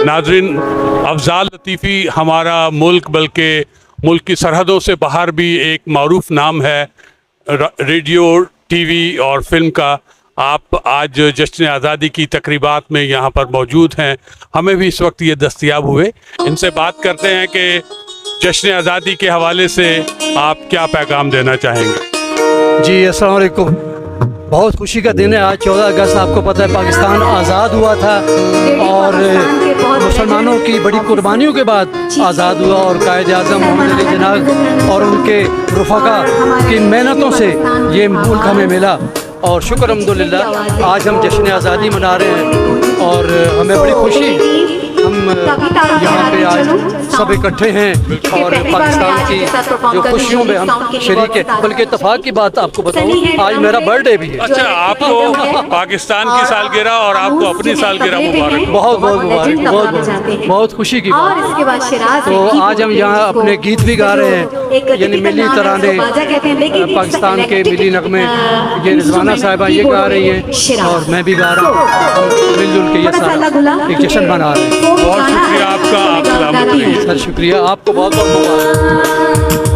नाजरीन, अफजाल लतीफ़ी हमारा मुल्क बल्कि मुल्क की सरहदों से बाहर भी एक मरूफ नाम है रेडियो, टीवी और फिल्म का। आप आज जश्न आज़ादी की तकरीबात में यहाँ पर मौजूद हैं। हमें भी इस वक्त ये दस्तयाब हुए। इनसे बात करते हैं कि जश्न आज़ादी के हवाले से आप क्या पैगाम देना चाहेंगे। जी अस्सलाम वालेकुम। बहुत खुशी का दिन है आज 14 अगस्त। आपको पता है पाकिस्तान आज़ाद हुआ था और मुसलमानों की बड़ी कुर्बानियों के बाद आज़ाद हुआ और कायद आज़म मोहम्मद अली जिन्ना और उनके रफ़ाका की मेहनतों से ये मुल्क हमें मिला और शुक्र अल्हम्दुलिल्लाह आज हम जश्न आज़ादी मना रहे हैं और हमें बड़ी खुशी। हम यहाँ पे आज सब इकट्ठे हैं और पाकिस्तान की जो खुशियों में हम शरीक हैं। बल्कि इत्तेफाक की बात आपको बताऊँ, आज मेरा बर्थडे भी है। अच्छा, आपको पाकिस्तान की सालगिरह और आपको अपनी सालगिरह मुबारक। बहुत बहुत मुबारक, बहुत खुशी की बात। तो आज हम यहाँ अपने गीत भी गा रहे हैं, यानी मिली तराने, पाकिस्तान के मिली नगमे, ये रिजवाना साहिबा ये गा रही हैं और मैं भी गा रहा हूँ। मिलजुल के ये सारा एक जश्न मना रहे हैं। बहुत शुक्रिया आपका। आप सलामत रहिए। सर शुक्रिया, आपको बहुत बहुत मुबारक।